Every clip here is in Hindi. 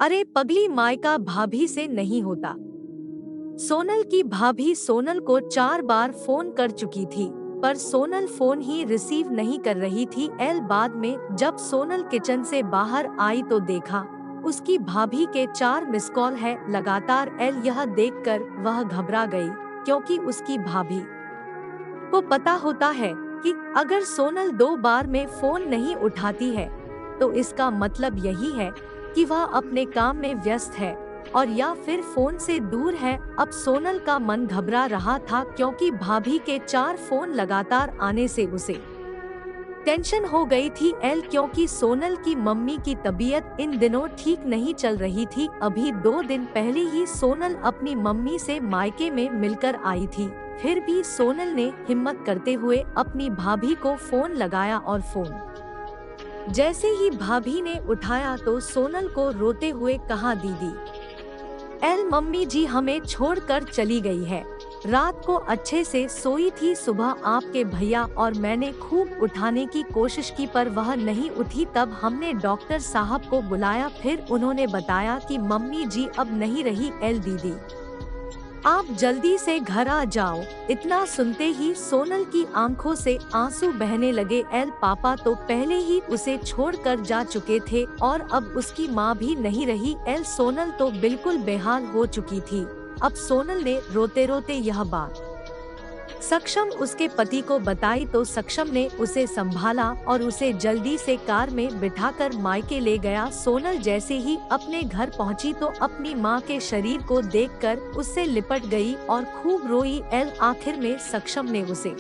अरे पगली मायका भाभी से नहीं होता। सोनल की भाभी सोनल को 4 बार फोन कर चुकी थी, पर सोनल फोन ही रिसीव नहीं कर रही थी। एल बाद में जब सोनल किचन से बाहर आई तो देखा उसकी भाभी के 4 मिस कॉल है लगातार। एल यह देखकर वह घबरा गई, क्योंकि उसकी भाभी को पता होता है कि अगर सोनल 2 बार में फोन नहीं उठाती है तो इसका मतलब यही है कि वह अपने काम में व्यस्त है और या फिर फोन से दूर है। अब सोनल का मन घबरा रहा था, क्योंकि भाभी के 4 फोन लगातार आने से उसे टेंशन हो गई थी। एल क्योंकि सोनल की मम्मी की तबीयत इन दिनों ठीक नहीं चल रही थी। अभी 2 दिन पहले ही सोनल अपनी मम्मी से मायके में मिलकर आई थी। फिर भी सोनल ने हिम्मत करते हुए अपनी भाभी को फोन लगाया और फोन जैसे ही भाभी ने उठाया तो सोनल को रोते हुए कहा, दीदी एल मम्मी जी हमें छोड़कर चली गई है। रात को अच्छे से सोई थी, सुबह आपके भैया और मैंने खूब उठाने की कोशिश की पर वह नहीं उठी। तब हमने डॉक्टर साहब को बुलाया, फिर उन्होंने बताया कि मम्मी जी अब नहीं रही। एल दीदी आप जल्दी से घर आ जाओ। इतना सुनते ही सोनल की आंखों से आंसू बहने लगे। एल पापा तो पहले ही उसे छोड़कर जा चुके थे और अब उसकी माँ भी नहीं रही। एल सोनल तो बिल्कुल बेहाल हो चुकी थी। अब सोनल ने रोते रोते यह बात सक्षम उसके पति को बताई तो सक्षम ने उसे संभाला और उसे जल्दी से कार में बिठाकर मायके ले गया। सोनल जैसे ही अपने घर पहुंची तो अपनी मां के शरीर को देखकर उससे लिपट गई और खूब रोई। एल आखिर में सक्षम ने उसे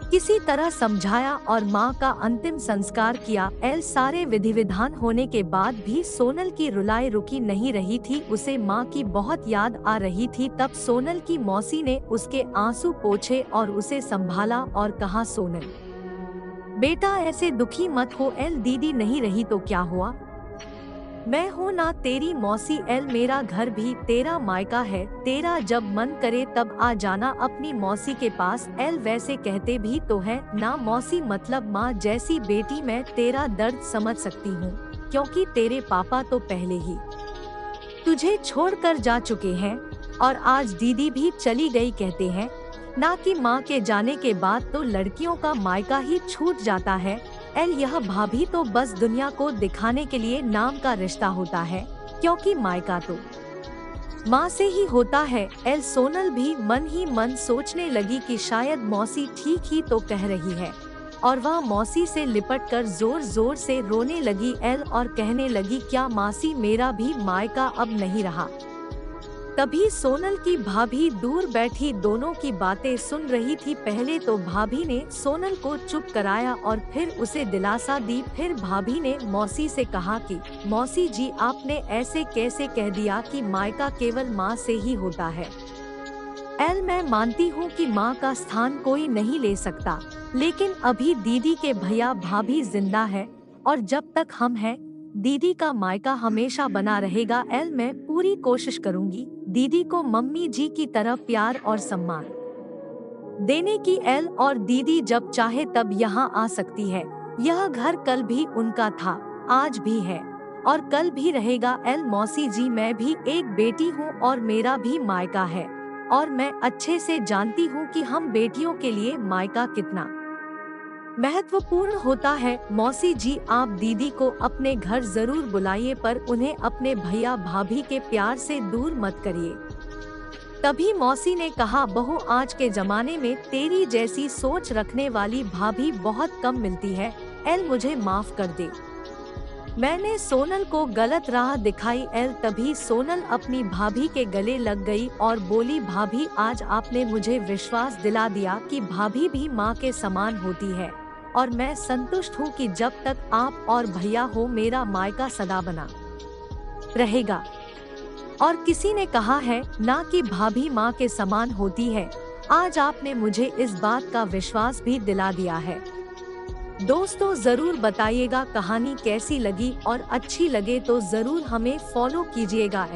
किसी तरह समझाया और मां का अंतिम संस्कार किया। एल सारे विधि विधान होने के बाद भी सोनल की रुलाई रुकी नहीं रही थी। उसे मां की बहुत याद आ रही थी। तब सोनल की मौसी ने उसके आंसू पोंछे और उसे संभाला और कहा, सोनल बेटा ऐसे दुखी मत हो। एल दीदी नहीं रही तो क्या हुआ, मैं हूँ ना तेरी मौसी। एल मेरा घर भी तेरा मायका है, तेरा जब मन करे तब आ जाना अपनी मौसी के पास। एल वैसे कहते भी तो है ना मौसी, मतलब माँ जैसी बेटी। मैं तेरा दर्द समझ सकती हूँ, क्योंकि तेरे पापा तो पहले ही तुझे छोड़कर जा चुके हैं और आज दीदी भी चली गई। कहते हैं ना कि माँ के जाने के बाद तो लड़कियों का मायका ही छूट जाता है। एल यह भाभी तो बस दुनिया को दिखाने के लिए नाम का रिश्ता होता है, क्योंकि मायका तो माँ से ही होता है। एल सोनल भी मन ही मन सोचने लगी कि शायद मौसी ठीक ही तो कह रही है और वह मौसी से लिपटकर जोर जोर से रोने लगी। एल और कहने लगी, क्या मासी मेरा भी मायका अब नहीं रहा। तभी सोनल की भाभी दूर बैठी दोनों की बातें सुन रही थी। पहले तो भाभी ने सोनल को चुप कराया और फिर उसे दिलासा दी। फिर भाभी ने मौसी से कहा कि मौसी जी आपने ऐसे कैसे कह दिया कि मायका केवल माँ से ही होता है। एल मैं मानती हूँ कि माँ का स्थान कोई नहीं ले सकता, लेकिन अभी दीदी के भैया भाभी जिंदा है और जब तक हम हैं दीदी का मायका हमेशा बना रहेगा। एल मैं पूरी कोशिश करूंगी दीदी को मम्मी जी की तरह प्यार और सम्मान देने की। एल और दीदी जब चाहे तब यहाँ आ सकती है। यह घर कल भी उनका था, आज भी है और कल भी रहेगा। एल मौसी जी मैं भी एक बेटी हूँ और मेरा भी मायका है और मैं अच्छे से जानती हूँ कि हम बेटियों के लिए मायका कितना महत्वपूर्ण होता है। मौसी जी आप दीदी को अपने घर जरूर बुलाइए, पर उन्हें अपने भैया भाभी के प्यार से दूर मत करिए। तभी मौसी ने कहा, बहू आज के जमाने में तेरी जैसी सोच रखने वाली भाभी बहुत कम मिलती है। एल मुझे माफ कर दे, मैंने सोनल को गलत राह दिखाई। एल तभी सोनल अपनी भाभी के गले लग गई और बोली, भाभी आज आपने मुझे विश्वास दिला दिया कि भाभी भी माँ के समान होती है और मैं संतुष्ट हूँ कि जब तक आप और भैया हो मेरा मायका सदा बना रहेगा। और किसी ने कहा है ना कि भाभी माँ के समान होती है। आज आपने मुझे इस बात का विश्वास भी दिला दिया है। दोस्तों जरूर बताइएगा कहानी कैसी लगी और अच्छी लगे तो जरूर हमें फॉलो कीजिएगा।